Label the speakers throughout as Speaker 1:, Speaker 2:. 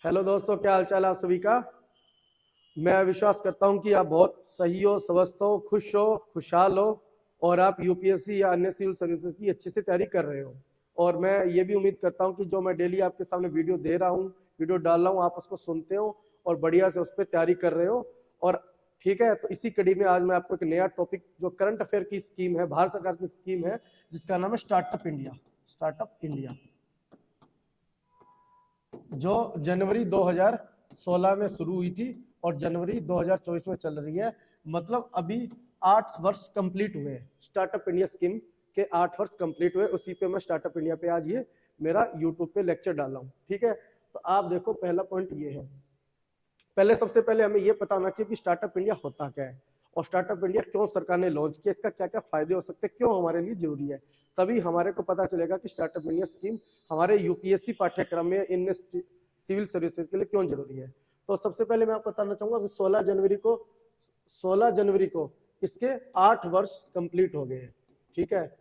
Speaker 1: Hello दोस्तों, क्या हाल चाल है आप सभी का। मैं विश्वास करता हूं कि आप बहुत सही हो, स्वस्थ हो, खुश हो, खुशहाल हो और आप यूपीएससी या अन्य सिविल सर्विसेज की अच्छे से तैयारी कर रहे हो। और मैं ये भी उम्मीद करता हूं कि जो मैं डेली आपके सामने वीडियो दे रहा हूं, वीडियो डाल रहा हूं, आप उसको सुनते हो और बढ़िया से उस पर तैयारी कर रहे हो। और ठीक है, तो इसी कड़ी में आज मैं आपको एक नया टॉपिक, जो करंट अफेयर की स्कीम है, भारत सरकार की स्कीम है, जिसका नाम है स्टार्टअप इंडिया। स्टार्टअप इंडिया जो जनवरी 2016 में शुरू हुई थी और जनवरी 2024 में चल रही है। मतलब अभी 8 वर्ष कंप्लीट हुए हैं स्टार्टअप इंडिया स्कीम के। 8 वर्ष कंप्लीट हुए, उसी पे मैं स्टार्टअप इंडिया पे आज ये मेरा यूट्यूब पे लेक्चर डाला हूँ। ठीक है, तो आप देखो, पहला पॉइंट ये है। पहले सबसे पहले हमें ये पता होना चाहिए कि स्टार्टअप इंडिया होता क्या है और स्टार्टअप इंडिया क्यों सरकार ने लॉन्च किया, इसका क्या क्या फायदे हो सकते हैं, क्यों हमारे लिए जरूरी है। तभी हमारे को पता चलेगा कि स्टार्टअप इंडिया स्कीम हमारे यूपीएससी पाठ्यक्रम में इन सिविल सर्विसेज के लिए क्यों जरूरी है। तो सबसे पहले मैं आपको बताना चाहूंगा, 16 जनवरी को इसके 8 वर्ष कंप्लीट हो गए। ठीक है,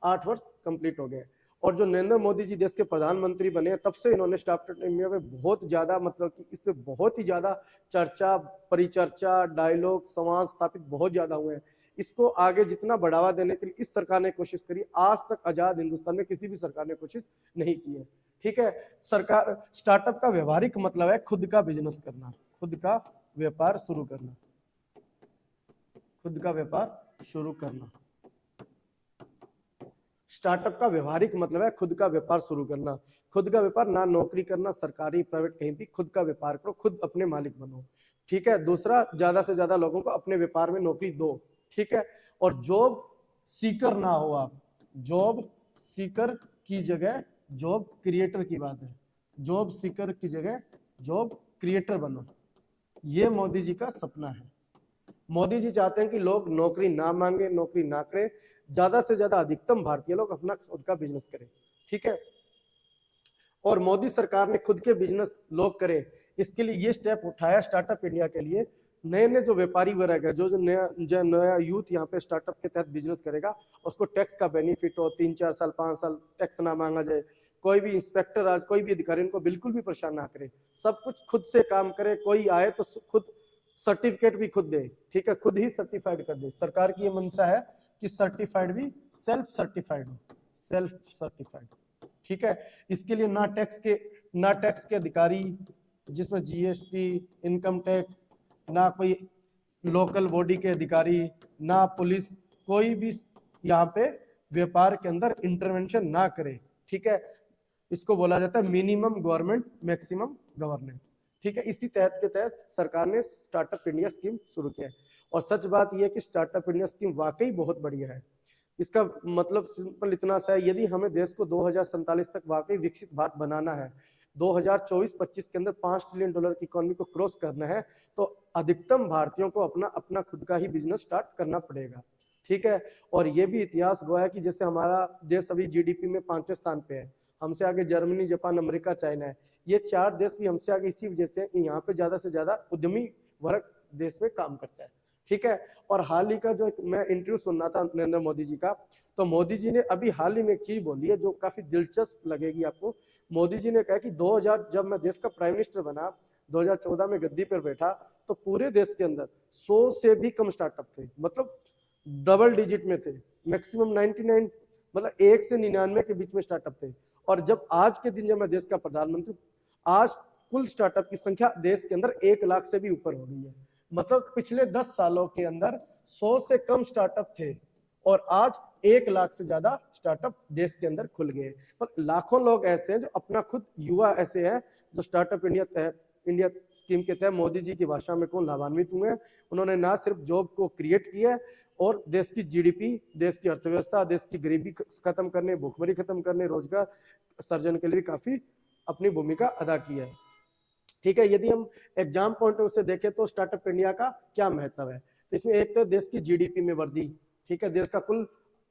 Speaker 1: 8 वर्ष कंप्लीट हो गए। और जो नरेंद्र मोदी जी देश के प्रधानमंत्री बने, तब से इन्होंने स्टार्टअप इंडिया में बहुत ज्यादा, मतलब कि इस पे बहुत ही ज्यादा चर्चा, परिचर्चा, डायलॉग, संवाद स्थापित बहुत ज्यादा हुए हैं। इसको आगे जितना बढ़ावा देने के लिए इस सरकार ने कोशिश करी, आज तक आजाद हिंदुस्तान में किसी भी सरकार ने कोशिश नहीं की है। ठीक है, सरकार स्टार्टअप का व्यवहारिक मतलब है खुद का बिजनेस करना, खुद का व्यापार शुरू करना, खुद का व्यापार शुरू करना। स्टार्टअप का व्यवहारिक मतलब है खुद का व्यापार शुरू करना। खुद का व्यापार, ना नौकरी करना सरकारी प्राइवेट कहीं भी, खुद का व्यापार करो, खुद अपने मालिक बनो। ठीक है, दूसरा, ज्यादा से ज्यादा लोगों को अपने व्यापार में नौकरी दो। ठीक है, और जॉब सीकर ना हो आप, जॉब सीकर की जगह जॉब क्रिएटर की बात है। जॉब सीकर की जगह जॉब क्रिएटर बनो, ये मोदी जी का सपना है। मोदी जी चाहते हैं कि लोग नौकरी ना मांगे, नौकरी ना करें, ज्यादा से ज्यादा अधिकतम भारतीय लोग अपना खुद का बिजनेस करें। ठीक है, और मोदी सरकार ने खुद के बिजनेस लोग करें, इसके लिए ये स्टेप उठाया स्टार्टअप इंडिया के लिए। नए नए जो व्यापारी वर्ग है, जो नया यूथ यहाँ पे स्टार्टअप के तहत बिजनेस करेगा, उसको टैक्स का बेनिफिट हो, 3-4 साल 5 साल टैक्स ना मांगा जाए। कोई भी इंस्पेक्टर, आज कोई भी अधिकारी उनको बिल्कुल भी परेशान ना करे, सब कुछ खुद से काम करे। कोई आए तो खुद सर्टिफिकेट भी खुद दे। ठीक है, खुद ही सर्टिफाइड कर दे। सरकार की ये मंशा है कि सर्टिफाइड भी सेल्फ सर्टिफाइड हो, सेल्फ सर्टिफाइड। ठीक है, इसके लिए ना टैक्स के अधिकारी, जिसमें जीएसटी, इनकम टैक्स, ना कोई लोकल बॉडी के अधिकारी, ना पुलिस, कोई भी यहाँ पे व्यापार के अंदर इंटरवेंशन ना करे। ठीक है, इसको बोला जाता है मिनिमम गवर्नमेंट मैक्सिमम गवर्नेंस। ठीक है, इसी तहत सरकार ने स्टार्टअप इंडिया स्कीम शुरू किया है। और सच बात यह है कि स्टार्टअप इंडिया स्कीम वाकई बहुत बढ़िया है। इसका मतलब सिंपल इतना सा है, यदि हमें देश को 2047 तक वाकई विकसित भारत बनाना है, 2024-25 के अंदर $5 ट्रिलियन की इकोनॉमी को क्रॉस करना है, तो अधिकतम भारतीयों को अपना अपना खुद का ही बिजनेस स्टार्ट करना पड़ेगा। ठीक है, और ये भी इतिहास गवाह है कि जैसे हमारा देश अभी जीडीपी में 5वें स्थान पे है, हमसे आगे जर्मनी, जापान, अमेरिका, चाइना है। ये 4 देश भी हमसे आगे इसी वजह से, यहाँ पे ज्यादा से ज्यादा उद्यमी वर्ग देश में काम करता है। ठीक है, और हाल ही का जो मैं इंटरव्यू सुन रहा था नरेंद्र मोदी जी का, तो मोदी जी ने अभी हाल ही में एक चीज बोली है जो काफी दिलचस्प लगेगी आपको। मोदी जी ने कहा कि 2000, जब मैं देश का प्राइम मिनिस्टर बना, 2014 में गद्दी पर बैठा, तो पूरे देश के अंदर 100 से भी कम स्टार्टअप थे, मतलब डबल डिजिट में थे। मैक्सिमम 99, मतलब 1 से 99 के बीच में स्टार्टअप थे। और जब आज के दिन, जब मैं देश का प्रधानमंत्री, आज कुल स्टार्टअप की संख्या देश के अंदर 1 लाख से भी ऊपर हो गई है। मतलब पिछले 10 सालों के अंदर 100 से कम स्टार्टअप थे और आज 1 लाख से ज्यादा स्टार्टअप देश के अंदर खुल गए। पर लाखों लोग ऐसे हैं जो अपना खुद, युवा ऐसे हैं जो स्टार्टअप इंडिया स्कीम के तहत, मोदी जी की भाषा में, को लाभान्वित हुए हैं। उन्होंने ना सिर्फ जॉब को क्रिएट किया है, और देश की जीडीपी, देश की अर्थव्यवस्था, देश की गरीबी खत्म करने, भूखमरी खत्म करने, रोजगार सर्जन के लिए काफी अपनी भूमिका अदा की है। ठीक है, यदि हम एग्जाम पॉइंट ऑफ से देखें तो स्टार्टअप इंडिया का क्या महत्व है, तो इसमें एक तो देश की जीडीपी में वृद्धि। ठीक है, देश का कुल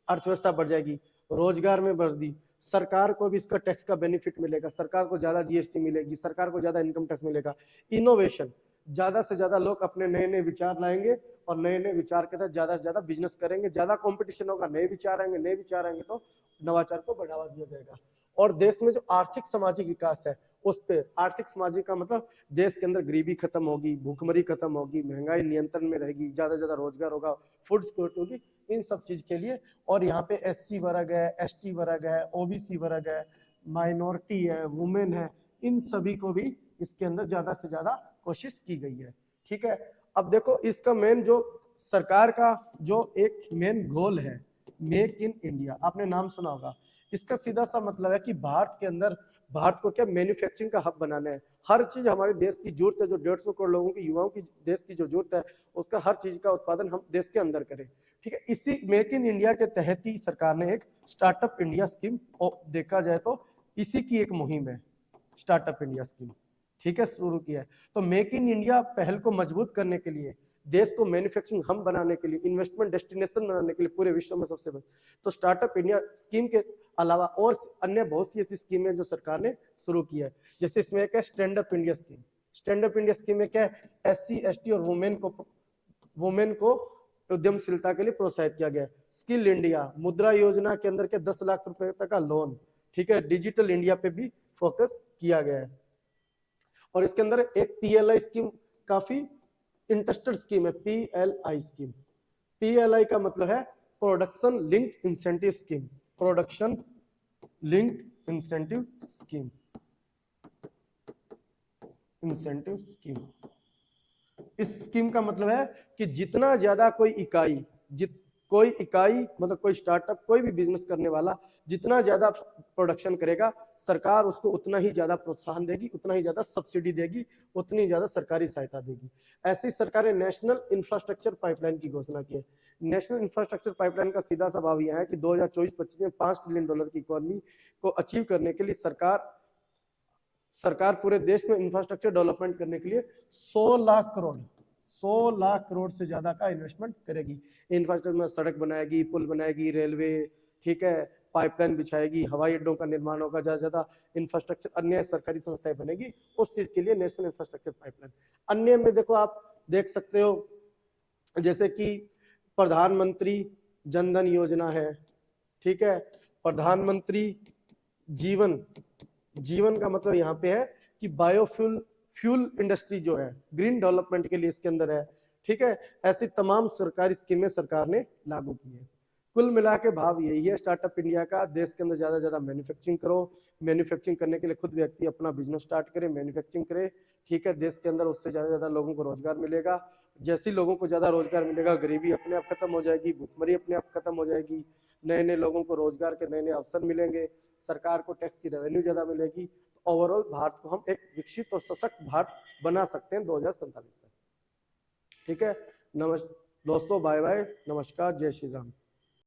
Speaker 1: अर्थव्यवस्था बढ़ जाएगी, रोजगार में वृद्धि, सरकार को भी इसका टैक्स का बेनिफिट मिलेगा, सरकार को ज्यादा जीएसटी मिलेगी, सरकार को ज्यादा इनकम टैक्स मिलेगा। इनोवेशन, ज्यादा से ज्यादा लोग अपने नए नए विचार लाएंगे और नए नए विचार के तहत ज्यादा से ज्यादा बिजनेस करेंगे, ज्यादा कंपटीशन होगा, नए विचार आएंगे, नए विचार आएंगे तो नवाचार को बढ़ावा दिया जाएगा। और देश में जो आर्थिक सामाजिक विकास है उस पे आर्थिक सामाजिक का मतलब देश के अंदर गरीबी खत्म होगी, भूखमरी खत्म होगी, महंगाई नियंत्रण में रहेगी, ज्यादा से ज्यादा रोजगार होगा, फूड सिक्योरिटी होगी, इन सब चीज के लिए। और यहाँ पे SC वर्ग है, ST वर्ग है, OBC वर्ग है, माइनॉरिटी है, वुमेन है, इन सभी को भी इसके अंदर ज्यादा से ज्यादा कोशिश की गई है। ठीक है, अब देखो इसका मेन जो सरकार का जो एक मेन गोल है, मेक इन इंडिया, आपने नाम सुना होगा। इसका सीधा सा मतलब है कि भारत के अंदर, भारत को क्या मैन्युफैक्चरिंग का हब बनाना है। हर चीज हमारे देश की जरूरत है, जो 150 करोड़ लोगों की, युवाओं की देश की जो जरूरत है, उसका हर चीज का उत्पादन हम देश के अंदर करें। ठीक है, इसी मेक इन इंडिया के तहत ही सरकार ने एक स्टार्टअप इंडिया स्कीम, देखा जाए तो इसी की एक मुहिम है स्टार्टअप इंडिया स्कीम। ठीक है, शुरू किया है। तो मेक इन इंडिया पहल को मजबूत करने के लिए, देश को मैन्युफैक्चरिंग हम बनाने के लिए, इन्वेस्टमेंट डेस्टिनेशन बनाने के लिए पूरे विश्व में सबसे बेस्ट, तो स्टार्टअप इंडिया स्कीम के अलावा और अन्य बहुत सी ऐसी स्कीमें जो सरकार ने शुरू की है। जैसे इसमें एक है stand up India scheme. Stand up India scheme में क्या है, SC ST और वुमेन को उद्यमशीलता के लिए प्रोत्साहित किया गया है। स्किल इंडिया मुद्रा योजना के अंदर के 10 लाख रुपए तक का लोन। ठीक है, डिजिटल इंडिया पे भी फोकस किया गया है। और इसके अंदर एक PLI स्कीम काफी इंटरेस्टेड स्कीम है, PLI स्कीम। PLI का मतलब है production linked incentive scheme, production linked incentive scheme, incentive scheme. इस स्कीम का मतलब है कि जितना ज्यादा कोई इकाई मतलब कोई स्टार्टअप, कोई भी बिजनेस करने वाला जितना ज्यादा प्रोडक्शन करेगा, सरकार उसको उतना ही ज्यादा प्रोत्साहन देगी, उतना ही ज्यादा सब्सिडी देगी, उतनी ज्यादा सरकारी सहायता देगी। ऐसी सरकार ने नेशनल इंफ्रास्ट्रक्चर पाइपलाइन की घोषणा की है। नेशनल इंफ्रास्ट्रक्चर पाइपलाइन का सीधा सा भाव यह है कि 2024-25 में $5 ट्रिलियन की इकोनॉमी को अचीव करने के लिए सरकार पूरे देश में इंफ्रास्ट्रक्चर डेवलपमेंट करने के लिए 100 लाख करोड़ से ज्यादा का इन्वेस्टमेंट करेगी। इंफ्रास्ट्रक्चर में सड़क बनाएगी, पुल बनाएगी, रेलवे, ठीक है, पाइपलाइन बिछाएगी, हवाई अड्डों का निर्माण होगा, ज्यादा ज्यादा इंफ्रास्ट्रक्चर, अन्य सरकारी संस्थाएं बनेगी, उस चीज के लिए नेशनल इंफ्रास्ट्रक्चर पाइपलाइन। अन्य में देखो, आप देख सकते हो जैसे कि प्रधानमंत्री जनधन योजना है। ठीक है, प्रधानमंत्री जीवन का मतलब यहाँ पे है कि फ्यूल इंडस्ट्री जो है, ग्रीन डेवलपमेंट के लिए इसके अंदर है। ठीक है, ऐसी तमाम सरकारी स्कीमें सरकार ने लागू की है। कुल मिला के भाव यही है स्टार्टअप इंडिया का, देश के अंदर ज्यादा से ज्यादा मैन्युफैक्चरिंग करो, मैन्युफैक्चरिंग करने के लिए खुद व्यक्ति अपना बिजनेस स्टार्ट करे, मैन्युफैक्चरिंग करे। ठीक है, देश के अंदर उससे ज्यादा ज्यादा लोगों को रोजगार मिलेगा। जैसे ही लोगों को ज्यादा रोजगार मिलेगा, गरीबी अपने आप खत्म हो जाएगी, भूखमरी अपने आप खत्म हो जाएगी, नए नए लोगों को रोजगार के नए नए अवसर मिलेंगे, सरकार को टैक्स की रेवेन्यू ज्यादा मिलेगी। ओवरऑल भारत को हम एक विकसित और सशक्त भारत बना सकते हैं 2047 तक। ठीक है, दोस्तों, बाय बाय, नमस्कार, जय श्री राम।